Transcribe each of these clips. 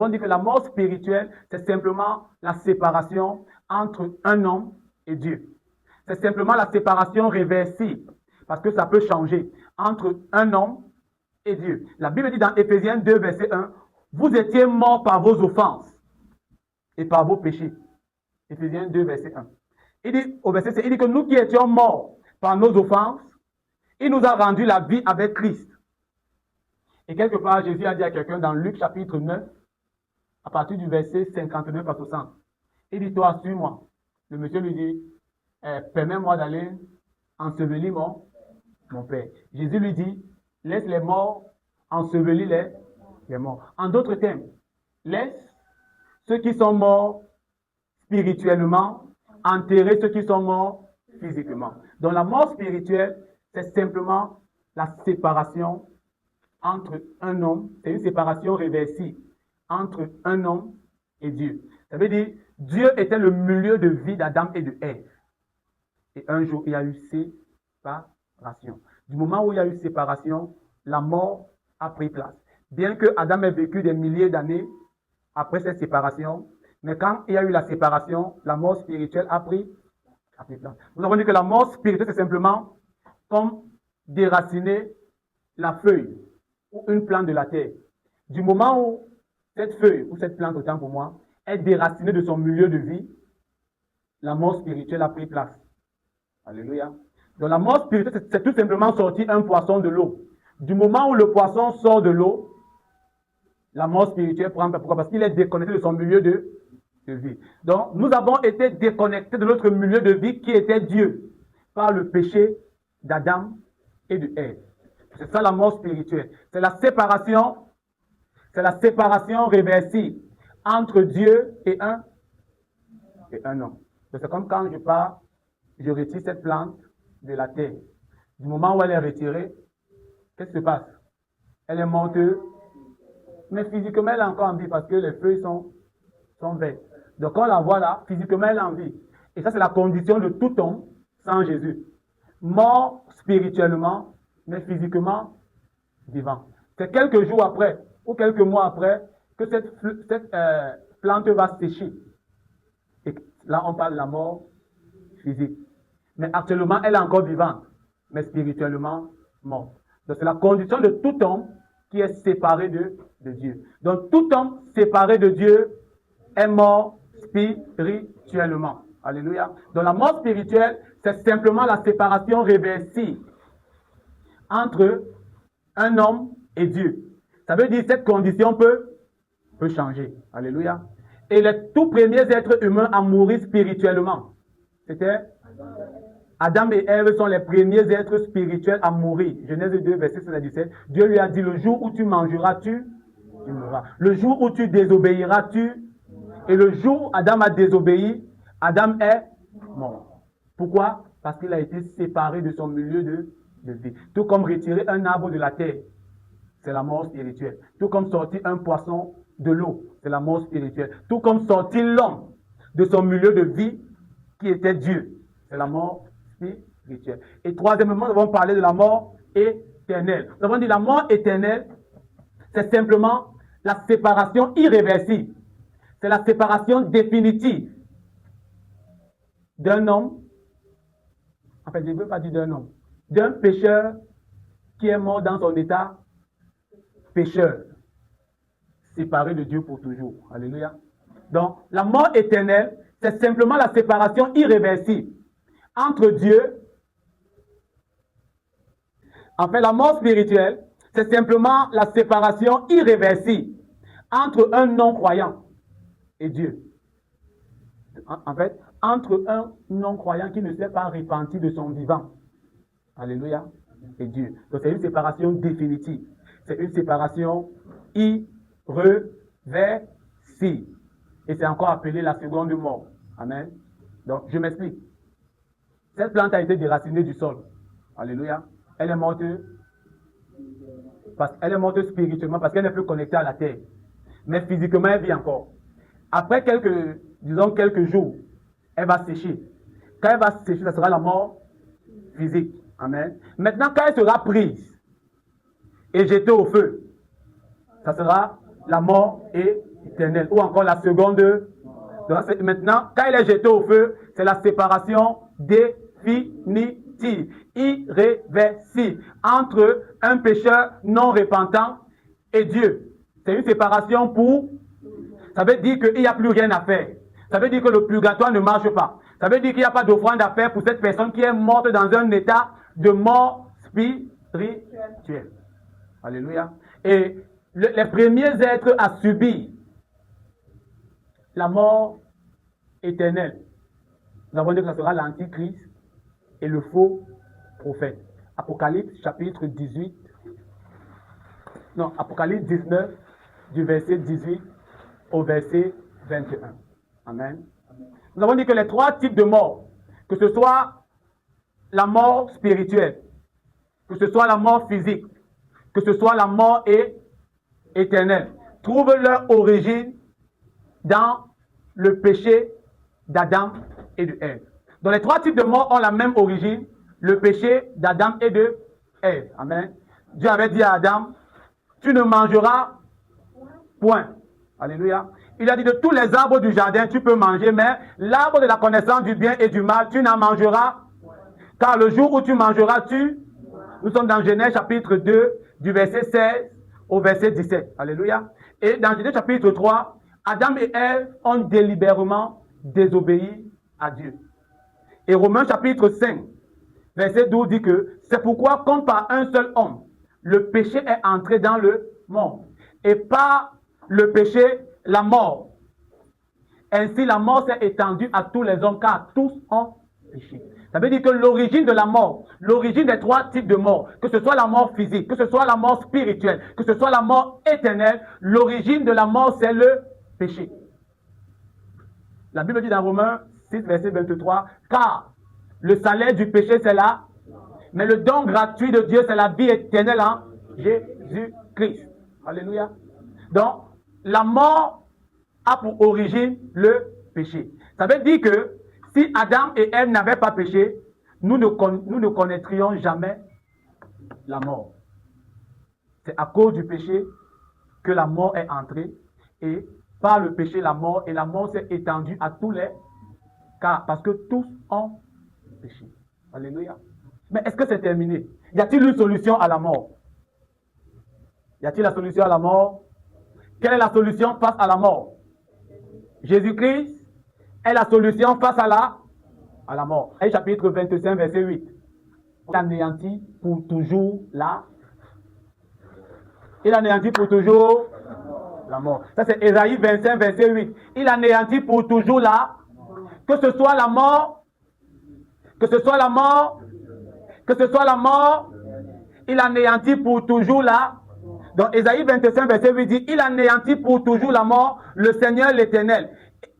On dit que la mort spirituelle, c'est simplement la séparation entre un homme et Dieu. C'est simplement la séparation réversible, parce que ça peut changer entre un homme et Dieu. La Bible dit dans Éphésiens 2, verset 1, vous étiez morts par vos offenses et par vos péchés. Éphésiens 2, verset 1. Il dit, au verset 7, il dit que nous qui étions morts par nos offenses, il nous a rendu la vie avec Christ. Et quelque part, Jésus a dit à quelqu'un dans Luc chapitre 9, à partir du verset 59 à 60, il dit, toi, suis-moi. Le monsieur lui dit, permets-moi d'aller ensevelir mon père. Jésus lui dit, laisse les morts ensevelir les morts. En d'autres termes, laisse ceux qui sont morts spirituellement enterrer ceux qui sont morts physiquement. Donc la mort spirituelle, c'est simplement la séparation entre un homme, c'est une séparation réversible entre un homme et Dieu. Ça veut dire, Dieu était le milieu de vie d'Adam et de Ève. Et un jour, il y a eu séparation. Du moment où il y a eu séparation, la mort a pris place. Bien que Adam ait vécu des milliers d'années après cette séparation, mais quand il y a eu la séparation, la mort spirituelle a pris place. Nous avons dit que la mort spirituelle, c'est simplement comme déraciner la feuille ou une plante de la terre. Du moment où cette feuille ou cette plante, autant pour moi, est déracinée de son milieu de vie, la mort spirituelle a pris place. Alléluia. Donc la mort spirituelle, c'est tout simplement sortir un poisson de l'eau. Du moment où le poisson sort de l'eau, la mort spirituelle prend place. Pourquoi? Parce qu'il est déconnecté de son milieu de vie. Donc, nous avons été déconnectés de notre milieu de vie qui était Dieu par le péché d'Adam et de Ève. C'est ça la mort spirituelle. C'est la séparation réversible entre Dieu et un homme. C'est comme quand je pars, je retire cette plante de la terre. Du moment où elle est retirée, qu'est-ce qui se passe? Elle est morte, mais physiquement elle est encore en vie parce que les feuilles sont vertes. Donc on la voit là, physiquement elle est en vie. Et ça c'est la condition de tout homme sans Jésus. Mort spirituellement, mais physiquement vivant. C'est quelques jours après ou quelques mois après que cette plante va sécher. Et là on parle de la mort physique. Mais actuellement elle est encore vivante, mais spirituellement morte. Donc c'est la condition de tout homme qui est séparé de Dieu. Donc tout homme séparé de Dieu est mort spirituellement. Alléluia. Donc la mort spirituelle, c'est simplement la séparation réversible entre un homme et Dieu. Ça veut dire que cette condition peut changer. Alléluia. Et les tout premiers êtres humains à mourir spirituellement, c'était Adam et Ève sont les premiers êtres spirituels à mourir. Genèse 2, verset 16 à 17. Dieu lui a dit, le jour où tu mangeras, tu mourras. Le jour où tu désobéiras, Et le jour où Adam a désobéi, Adam est mort. Pourquoi? Parce qu'il a été séparé de son milieu de vie. Tout comme retirer un arbre de la terre, c'est la mort spirituelle. Tout comme sortir un poisson de l'eau, c'est la mort spirituelle. Tout comme sortir l'homme de son milieu de vie, qui était Dieu, c'est la mort spirituelle. Et troisièmement, nous avons parlé de la mort éternelle. Nous avons dit la mort éternelle, c'est simplement la séparation irréversible. C'est la séparation définitive d'un homme, en fait, je ne veux pas dire d'un homme, d'un pécheur qui est mort dans son état pécheur, séparé de Dieu pour toujours. Alléluia. Donc, la mort éternelle, c'est simplement la séparation irréversible entre Dieu. En fait, la mort spirituelle, c'est simplement la séparation irréversible entre un non-croyant et Dieu. En fait, entre un non-croyant qui ne s'est pas repenti de son vivant. Alléluia. Et Dieu. Donc, c'est une séparation définitive. C'est une séparation irréversible. Et c'est encore appelé la seconde mort. Amen. Donc, je m'explique. Cette plante a été déracinée du sol. Alléluia. Elle est morte spirituellement parce qu'elle n'est plus connectée à la terre. Mais physiquement, elle vit encore. Après quelques jours, elle va sécher. Quand elle va sécher, ça sera la mort physique. Amen. Maintenant, quand elle sera prise et jetée au feu, ça sera la mort éternelle. Ou encore la seconde. Donc, maintenant, quand il est jeté au feu, c'est la séparation définitive, irréversible, entre un pécheur non repentant et Dieu. C'est une séparation pour... Ça veut dire qu'il n'y a plus rien à faire. Ça veut dire que le purgatoire ne marche pas. Ça veut dire qu'il n'y a pas d'offrande à faire pour cette personne qui est morte dans un état de mort spirituelle. Alléluia. Et les premiers êtres à subir la mort éternelle, nous avons dit que ce sera l'antichrist et le faux prophète. Apocalypse chapitre 18, non, Apocalypse 19, du verset 18 au verset 21. Amen. Nous avons dit que les trois types de mort, que ce soit la mort spirituelle, que ce soit la mort physique, que ce soit la mort éternelle, trouvent leur origine dans le péché d'Adam et de Ève. Donc les trois types de morts ont la même origine, le péché d'Adam et de Ève. Amen. Dieu avait dit à Adam, tu ne mangeras point. Alléluia. Il a dit de tous les arbres du jardin, tu peux manger, mais l'arbre de la connaissance du bien et du mal, tu n'en mangeras. Car le jour où tu mangeras, nous sommes dans Genèse chapitre 2, du verset 16 au verset 17. Alléluia. Et dans Genèse chapitre 3, Adam et Ève ont délibérément désobéi à Dieu. Et Romains chapitre 5, verset 12 dit que c'est pourquoi, comme par un seul homme, le péché est entré dans le monde. Et par le péché, la mort. Ainsi, la mort s'est étendue à tous les hommes, car tous ont péché. Ça veut dire que l'origine de la mort, l'origine des trois types de mort, que ce soit la mort physique, que ce soit la mort spirituelle, que ce soit la mort éternelle, l'origine de la mort, c'est le péché. La Bible dit dans Romains 6, verset 23, car le salaire du péché, c'est là, mais le don gratuit de Dieu, c'est la vie éternelle en Jésus-Christ. Alléluia. Donc, la mort a pour origine le péché. Ça veut dire que si Adam et Ève n'avaient pas péché, nous ne connaîtrions jamais la mort. C'est à cause du péché que la mort est entrée, et par le péché, la mort, et la mort s'est étendue à tous les cas, parce que tous ont péché. Alléluia. Mais est-ce que c'est terminé? Y a-t-il une solution à la mort? Y a-t-il la solution à la mort? Quelle est la solution face à la mort? Jésus-Christ est la solution face à la mort. Et chapitre 25, verset 8. Il anéantit pour toujours Il anéantit pour toujours la mort. Ça c'est Ésaïe 25, verset 8. Il anéantit pour toujours que ce soit la mort, que ce soit la mort, que ce soit la mort, il anéantit pour toujours Donc Ésaïe 25, verset 8 dit, il anéantit pour toujours la mort, le Seigneur l'Éternel,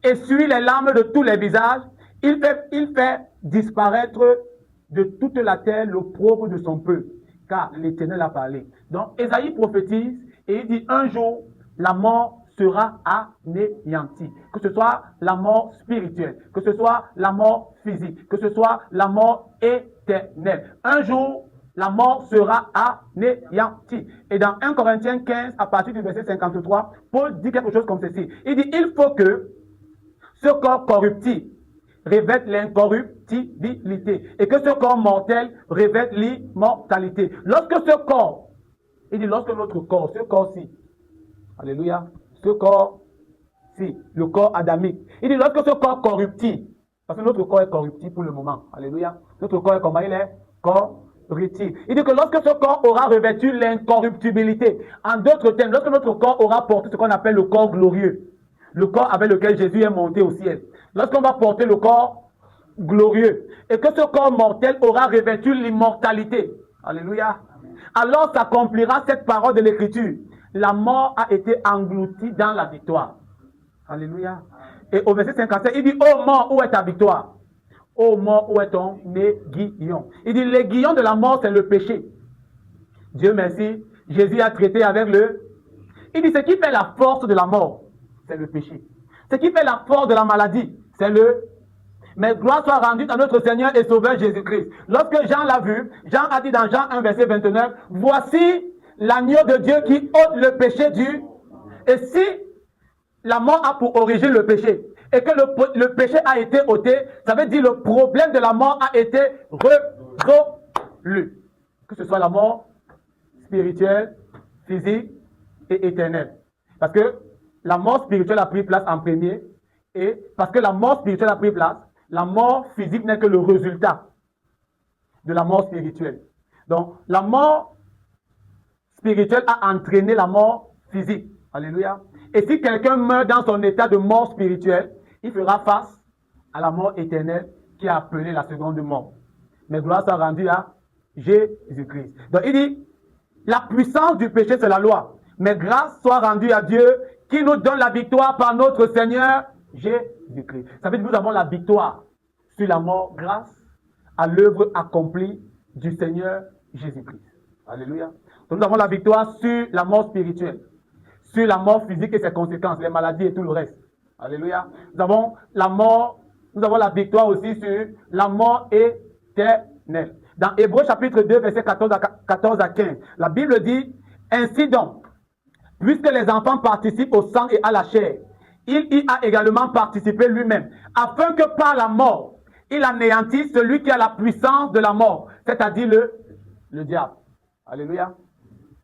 essuie les larmes de tous les visages, il fait disparaître de toute la terre l'opprobre de son peuple, car l'Éternel a parlé. Donc Ésaïe prophétise et il dit, un jour, la mort sera anéantie. Que ce soit la mort spirituelle, que ce soit la mort physique, que ce soit la mort éternelle. Un jour, la mort sera anéantie. Et dans 1 Corinthiens 15, à partir du verset 53, Paul dit quelque chose comme ceci. Il dit, il faut que ce corps corruptible revête l'incorruptibilité et que ce corps mortel revête l'immortalité. Lorsque ce corps, il dit, lorsque notre corps, ce corps-ci, alléluia, ce corps-ci, le corps adamique, il dit, lorsque ce corps corruptible, parce que notre corps est corruptible pour le moment, alléluia, notre corps est comment il est? Corruptible. Il dit que lorsque ce corps aura revêtu l'incorruptibilité, en d'autres termes, lorsque notre corps aura porté ce qu'on appelle le corps glorieux, le corps avec lequel Jésus est monté au ciel, lorsqu'on va porter le corps glorieux, et que ce corps mortel aura revêtu l'immortalité, alléluia, alors s'accomplira cette parole de l'Écriture. La mort a été engloutie dans la victoire. Alléluia. Et au verset 57, il dit, ô mort, où est ta victoire? Ô mort, où est ton aiguillon? Il dit, l'aiguillon de la mort, c'est le péché. Dieu merci, Jésus a traité avec Il dit, ce qui fait la force de la mort, c'est le péché. Ce qui fait la force de la maladie, c'est Mais gloire soit rendue à notre Seigneur et Sauveur Jésus-Christ. Lorsque Jean l'a vu, Jean a dit dans Jean 1, verset 29, voici l'agneau de Dieu qui ôte le péché Et si la mort a pour origine le péché et que le péché a été ôté, ça veut dire le problème de la mort a été résolu. Que ce soit la mort spirituelle, physique et éternelle. Parce que la mort spirituelle a pris place en premier et parce que la mort spirituelle a pris place, la mort physique n'est que le résultat de la mort spirituelle. Donc, la mort spirituelle a entraîné la mort physique. Alléluia. Et si quelqu'un meurt dans son état de mort spirituelle, il fera face à la mort éternelle qui est appelée la seconde mort. Mais gloire soit rendue à Jésus-Christ. Donc il dit, la puissance du péché c'est la loi. Mais grâce soit rendue à Dieu qui nous donne la victoire par notre Seigneur Jésus-Christ. Ça veut dire que nous avons la victoire sur la mort grâce à l'œuvre accomplie du Seigneur Jésus-Christ. Alléluia. Donc nous avons la victoire sur la mort spirituelle, sur la mort physique et ses conséquences, les maladies et tout le reste. Alléluia. Nous avons la mort, nous avons la victoire aussi sur la mort éternelle. Dans Hébreux chapitre 2, versets 14 à 15, la Bible dit, ainsi donc, puisque les enfants participent au sang et à la chair, il y a également participé lui-même, afin que par la mort, il anéantisse celui qui a la puissance de la mort, c'est-à-dire le diable. Alléluia.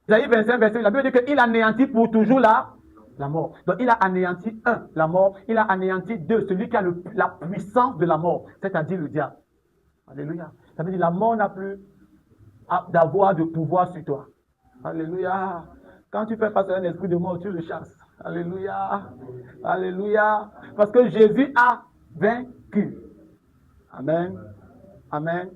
Isaïe 25, verset, la Bible dit qu'il anéantit pour toujours la mort. Donc il a anéanti la mort. Il a anéanti celui qui a la puissance de la mort, c'est-à-dire le diable. Alléluia. Ça veut dire la mort n'a plus d'avoir de pouvoir sur toi. Alléluia. Quand tu fais passer un esprit de mort, tu le chasses. Alléluia. Alléluia. Parce que Jésus a vaincu. Amen. Amen.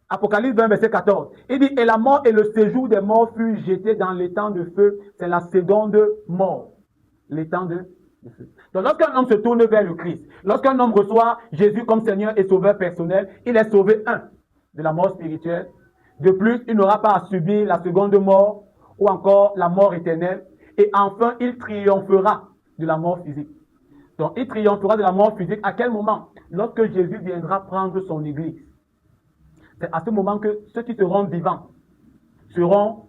Apocalypse 20, verset 14. Il dit, et la mort et le séjour des morts furent jetés dans l'étang de feu. C'est la seconde mort. L'étang de feu. Donc lorsqu'un homme se tourne vers le Christ, lorsqu'un homme reçoit Jésus comme Seigneur et Sauveur personnel, il est sauvé, de la mort spirituelle. De plus, il n'aura pas à subir la seconde mort ou encore la mort éternelle. Et enfin, il triomphera de la mort physique. Donc, il triomphera de la mort physique à quel moment? Lorsque Jésus viendra prendre son église. C'est à ce moment que ceux qui seront vivants seront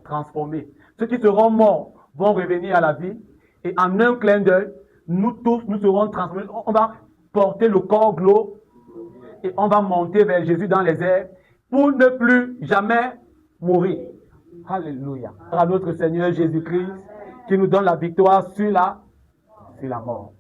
transformés. Ceux qui seront morts vont revenir à la vie. Et en un clin d'œil, nous tous, nous serons transformés. On va porter le corps glorieux et on va monter vers Jésus dans les airs pour ne plus jamais mourir. Alléluia. À notre Seigneur Jésus-Christ qui nous donne la victoire sur la mort.